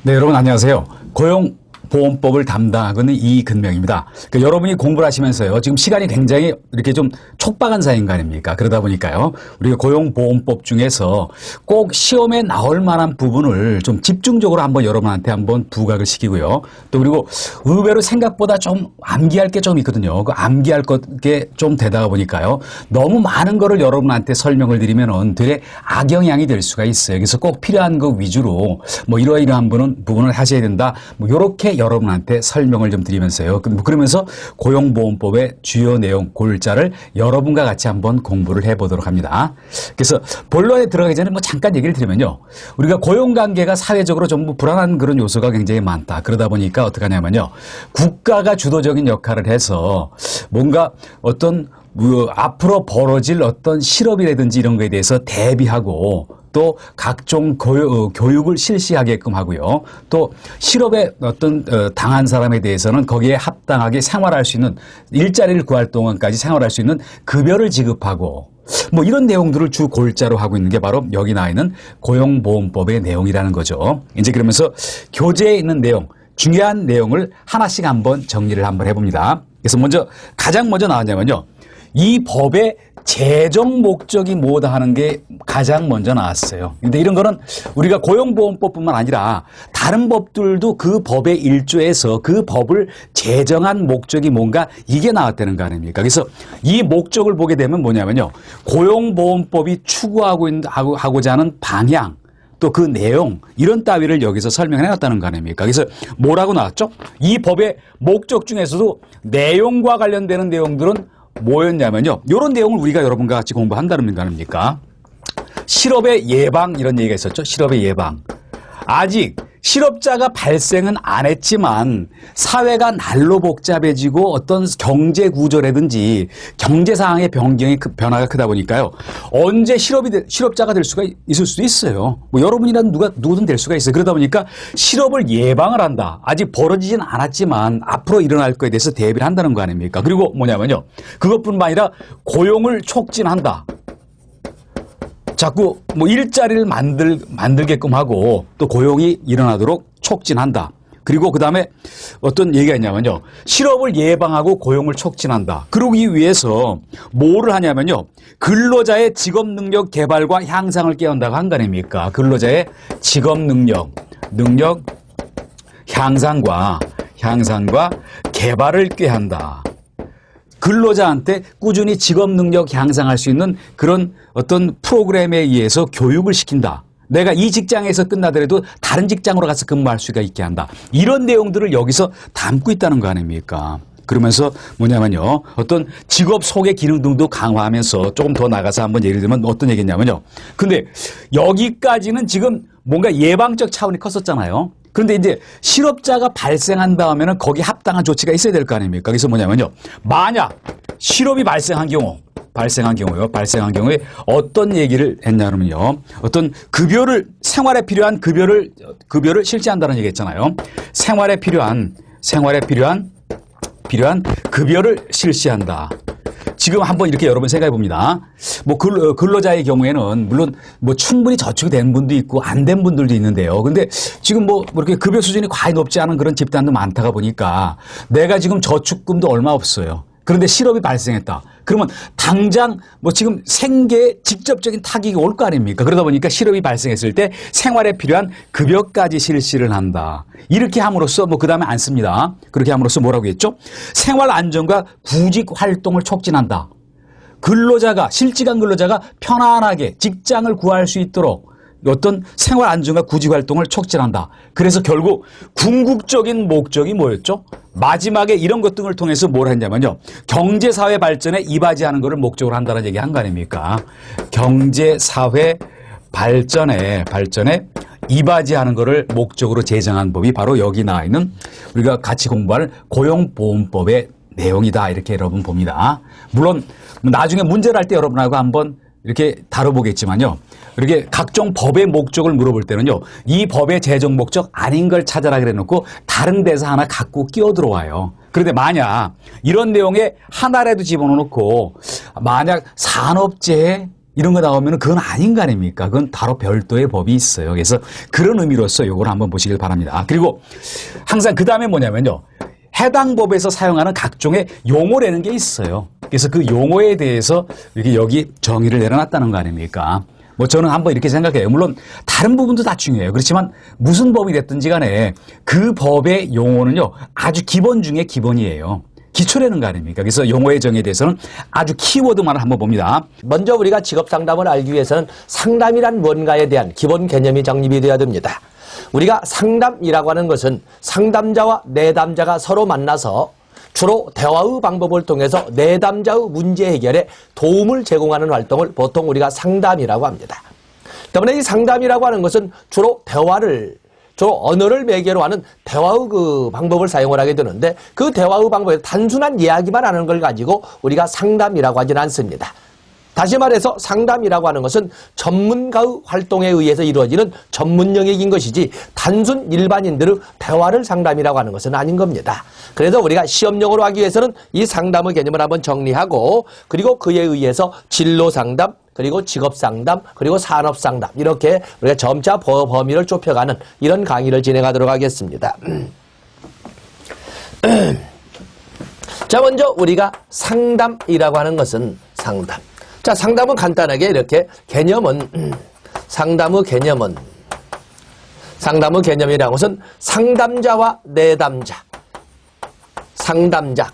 네, 여러분 안녕하세요. 고용보험법을 담당하는 이근명입니다. 그러니까 여러분이 공부를 하시면서요. 지금 시간이 굉장히 이렇게 좀 촉박한 사이인 거 아닙니까? 그러다 보니까요. 우리가 고용보험법 중에서 꼭 시험에 나올 만한 부분을 좀 집중적으로 한번 여러분한테 한번 부각을 시키고요. 또 그리고 의외로 생각보다 좀 암기할 게 좀 있거든요. 그 암기할 게 좀 되다 보니까요. 너무 많은 거를 여러분한테 설명을 드리면은 되게 악영향이 될 수가 있어요. 그래서 꼭 필요한 거 위주로 뭐 이러이러한 부분을 하셔야 된다. 뭐 이렇게 여러분한테 설명을 좀 드리면서요. 그러면서 고용보험법의 주요 내용 골자를 여러분과 같이 한번 공부를 해보도록 합니다. 그래서 본론에 들어가기 전에 뭐 잠깐 얘기를 드리면요. 우리가 고용관계가 사회적으로 전부 불안한 그런 요소가 굉장히 많다. 그러다 보니까 어떻게 하냐면요. 국가가 주도적인 역할을 해서 뭔가 어떤 앞으로 벌어질 어떤 실업이라든지 이런 거에 대해서 대비하고 또 각종 교육을 실시하게끔 하고요. 또 실업에 어떤 당한 사람에 대해서는 거기에 합당하게 생활할 수 있는 일자리를 구할 동안까지 생활할 수 있는 급여를 지급하고 뭐 이런 내용들을 주 골자로 하고 있는 게 바로 여기 나와 있는 고용보험법의 내용이라는 거죠. 이제 그러면서 교재에 있는 내용, 중요한 내용을 하나씩 한번 정리를 한번 해봅니다. 그래서 가장 먼저 나왔냐면요. 이 법의 재정 목적이 뭐다 하는 게 가장 먼저 나왔어요. 근데 이런 거는 우리가 고용보험법뿐만 아니라 다른 법들도 그 법의 일조에서 그 법을 제정한 목적이 뭔가 이게 나왔다는 거 아닙니까? 그래서 이 목적을 보게 되면 뭐냐면요. 고용보험법이 추구하고자 하는 방향 또 그 내용 이런 따위를 여기서 설명해 놨다는 거 아닙니까? 그래서 뭐라고 나왔죠? 이 법의 목적 중에서도 내용과 관련되는 내용들은 뭐였냐면요. 이런 내용을 우리가 여러분과 같이 공부한다는 거 아닙니까? 실업의 예방 이런 얘기가 있었죠. 실업의 예방. 아직 실업자가 발생은 안 했지만 사회가 날로 복잡해지고 어떤 경제 구조라든지 경제 상황의 변화가 크다 보니까요. 언제 실업자가 될 수가 있을 수도 있어요. 뭐 여러분이라든 누구든 될 수가 있어요. 그러다 보니까 실업을 예방을 한다. 아직 벌어지진 않았지만 앞으로 일어날 거에 대해서 대비를 한다는 거 아닙니까? 그리고 뭐냐면요. 그것뿐만 아니라 고용을 촉진한다. 자꾸 뭐 일자리를 만들게끔 하고 또 고용이 일어나도록 촉진한다. 그리고 그 다음에 어떤 얘기가 있냐면요. 실업을 예방하고 고용을 촉진한다. 그러기 위해서 뭐를 하냐면요. 근로자의 직업 능력 개발과 향상을 깨운다고 한 거 아닙니까? 근로자의 직업 능력 향상과 개발을 꾀한다. 근로자한테 꾸준히 직업 능력 향상할 수 있는 그런 어떤 프로그램에 의해서 교육을 시킨다. 내가 이 직장에서 끝나더라도 다른 직장으로 가서 근무할 수가 있게 한다. 이런 내용들을 여기서 담고 있다는 거 아닙니까? 그러면서 뭐냐면요. 어떤 직업 소개 기능 등도 강화하면서 조금 더 나가서 한번 예를 들면 어떤 얘기냐면요. 근데 여기까지는 지금 뭔가 예방적 차원이 컸었잖아요. 그런데 이제 실업자가 발생한 다음에는 거기에 합당한 조치가 있어야 될 거 아닙니까? 그래서 뭐냐면요. 만약 실업이 발생한 경우에 어떤 얘기를 했냐면요. 어떤 생활에 필요한 급여를 실시한다는 얘기 했잖아요. 생활에 필요한 급여를 실시한다. 지금 한번 이렇게 여러분 생각해 봅니다. 뭐 근로자의 경우에는 물론 뭐 충분히 저축이 된 분도 있고 안 된 분들도 있는데요. 근데 지금 뭐 이렇게 급여 수준이 과히 높지 않은 그런 집단도 많다가 보니까 내가 지금 저축금도 얼마 없어요. 그런데 실업이 발생했다. 그러면 당장 뭐 지금 생계에 직접적인 타격이 올 거 아닙니까? 그러다 보니까 실업이 발생했을 때 생활에 필요한 급여까지 실시를 한다. 이렇게 함으로써 뭐 그다음에 안 씁니다. 그렇게 함으로써 뭐라고 했죠? 생활 안정과 구직 활동을 촉진한다. 실직한 근로자가 편안하게 직장을 구할 수 있도록 어떤 생활 안정과 구직 활동을 촉진한다. 그래서 결국 궁극적인 목적이 뭐였죠? 마지막에 이런 것 등을 통해서 뭘 했냐면요. 경제사회 발전에 이바지하는 것을 목적으로 한다는 얘기 한 거 아닙니까? 경제사회 발전에 이바지하는 것을 목적으로 제정한 법이 바로 여기 나와 있는 우리가 같이 공부할 고용보험법의 내용이다. 이렇게 여러분 봅니다. 물론 나중에 문제를 할 때 여러분하고 한번 이렇게 다뤄보겠지만요. 이렇게 각종 법의 목적을 물어볼 때는요. 이 법의 제정 목적 아닌 걸 찾아라 그래 놓고 다른 데서 하나 갖고 끼어 들어와요. 그런데 만약 이런 내용에 하나라도 집어넣고 만약 산업재해 이런 거 나오면 그건 아닌 거 아닙니까? 그건 바로 별도의 법이 있어요. 그래서 그런 의미로서 요걸 한번 보시길 바랍니다. 그리고 항상 그 다음에 뭐냐면요. 해당 법에서 사용하는 각종의 용어라는 게 있어요. 그래서 그 용어에 대해서 이렇게 여기 정의를 내려놨다는 거 아닙니까? 뭐 저는 한번 이렇게 생각해요. 물론 다른 부분도 다 중요해요. 그렇지만 무슨 법이 됐든지 간에 그 법의 용어는요. 아주 기본 중에 기본이에요. 기초라는 거 아닙니까? 그래서 용어의 정의에 대해서는 아주 키워드만을 한번 봅니다. 먼저 우리가 직업 상담을 알기 위해서는 상담이란 뭔가에 대한 기본 개념이 정립이 되어야 됩니다. 우리가 상담이라고 하는 것은 상담자와 내담자가 서로 만나서 주로 대화의 방법을 통해서 내담자의 문제 해결에 도움을 제공하는 활동을 보통 우리가 상담이라고 합니다. 때문에 이 상담이라고 하는 것은 주로 언어를 매개로 하는 대화의 그 방법을 사용을 하게 되는데 그 대화의 방법에 단순한 이야기만 하는 걸 가지고 우리가 상담이라고 하지는 않습니다. 다시 말해서 상담이라고 하는 것은 전문가의 활동에 의해서 이루어지는 전문 영역인 것이지 단순 일반인들의 대화를 상담이라고 하는 것은 아닌 겁니다. 그래서 우리가 시험용어로 하기 위해서는 이 상담의 개념을 한번 정리하고 그리고 그에 의해서 진로 상담, 그리고 직업 상담, 그리고 산업 상담 이렇게 우리가 점차 범위를 좁혀가는 이런 강의를 진행하도록 하겠습니다. 자, 먼저 우리가 상담이라고 하는 것은 상담. 자, 상담은 간단하게 이렇게 상담의 개념이라는 것은 상담자와 내담자,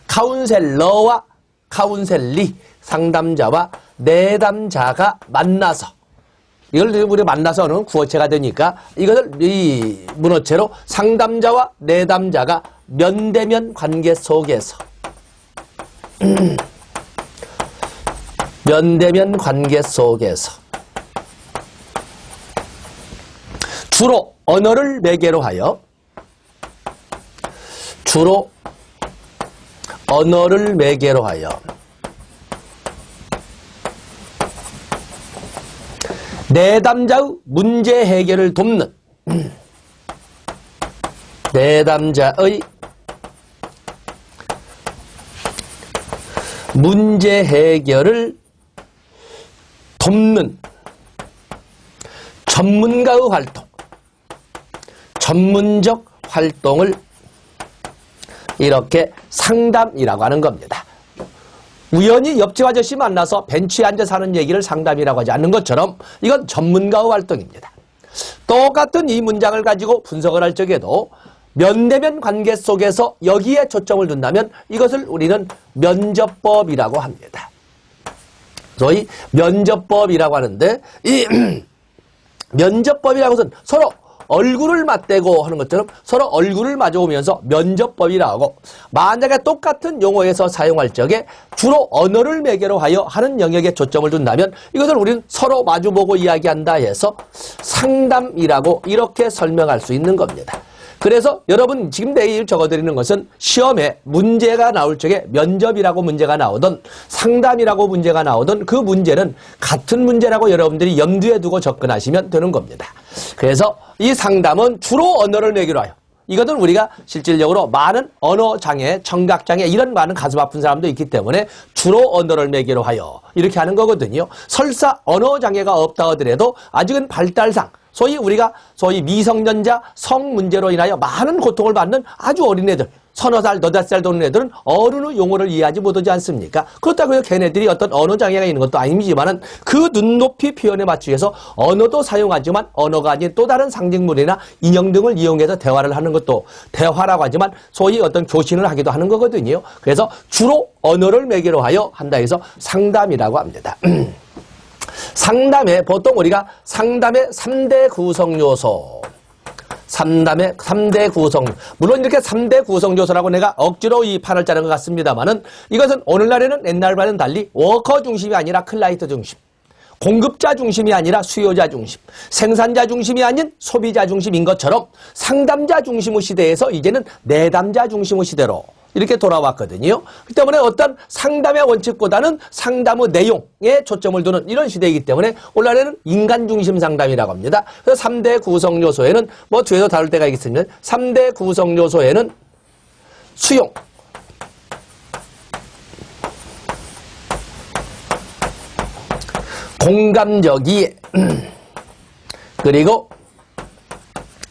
카운셀러와 카운셀리, 상담자와 내담자가 만나서 이걸 우리 만나서는 구어체가 되니까 이것을 이 문어체로 상담자와 내담자가 면대면 관계 속에서 주로 언어를 매개로 하여 내담자의 문제 해결을 돕는 내담자의 문제 해결을 돕는 전문가의 활동, 전문적 활동을 이렇게 상담이라고 하는 겁니다. 우연히 옆집 아저씨 만나서 벤치에 앉아서 하는 얘기를 상담이라고 하지 않는 것처럼 이건 전문가의 활동입니다. 똑같은 이 문장을 가지고 분석을 할 적에도 면대면 관계 속에서 여기에 초점을 둔다면 이것을 우리는 면접법이라고 합니다. 소위 면접법이라고 하는데 이 면접법이라고 해서는 서로 얼굴을 맞대고 하는 것처럼 서로 얼굴을 마주보면서 면접법이라고 하고 만약에 똑같은 용어에서 사용할 적에 주로 언어를 매개로 하여 하는 영역에 초점을 둔다면 이것을 우리는 서로 마주보고 이야기한다 해서 상담이라고 이렇게 설명할 수 있는 겁니다. 그래서 여러분 지금 내일 적어드리는 것은 시험에 문제가 나올 적에 면접이라고 문제가 나오던 상담이라고 문제가 나오던 그 문제는 같은 문제라고 여러분들이 염두에 두고 접근하시면 되는 겁니다. 그래서 이 상담은 주로 언어를 매개로 하여 이것은 우리가 실질적으로 많은 언어장애, 청각장애 이런 많은 가슴 아픈 사람도 있기 때문에 주로 언어를 매개로 하여 이렇게 하는 거거든요. 설사 언어장애가 없다 하더라도 아직은 발달상 소위 미성년자 성 문제로 인하여 많은 고통을 받는 아주 어린 애들, 서너 살, 너댓 살 되는 애들은 어른의 용어를 이해하지 못하지 않습니까? 그렇다고 해서 걔네들이 어떤 언어 장애가 있는 것도 아니지만은 그 눈높이 표현에 맞추기 위해서 언어도 사용하지만 언어가 아닌 또 다른 상징물이나 인형 등을 이용해서 대화를 하는 것도 대화라고 하지만 소위 어떤 교신을 하기도 하는 거거든요. 그래서 주로 언어를 매개로 하여 한다 해서 상담이라고 합니다. 상담에 보통 우리가 상담의 3대 구성 요소 상담의 3대 구성 물론 이렇게 3대 구성 요소라고 내가 억지로 이 판을 짜는 것 같습니다만은 이것은 오늘날에는 옛날과는 달리 워커 중심이 아니라 클라이트 중심 공급자 중심이 아니라 수요자 중심, 생산자 중심이 아닌 소비자 중심인 것처럼 상담자 중심의 시대에서 이제는 내담자 중심의 시대로 이렇게 돌아왔거든요. 그렇기 때문에 어떤 상담의 원칙보다는 상담의 내용에 초점을 두는 이런 시대이기 때문에 오늘날에는 인간 중심 상담이라고 합니다. 그래서 3대 구성 요소에는 뭐 뒤에도 다룰 때가 있겠습니다. 3대 구성 요소에는 수용, 공감적이 그리고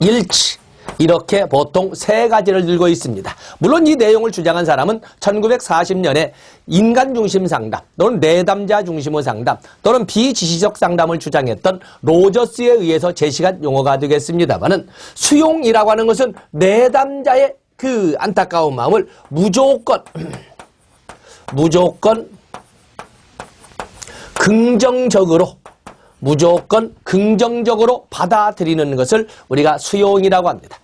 일치 이렇게 보통 세 가지를 들고 있습니다. 물론 이 내용을 주장한 사람은 1940년에 인간 중심 상담 또는 내담자 중심의 상담 또는 비지시적 상담을 주장했던 로저스에 의해서 제시한 용어가 되겠습니다만은 수용이라고 하는 것은 내담자의 그 안타까운 마음을 무조건 긍정적으로 받아들이는 것을 우리가 수용이라고 합니다.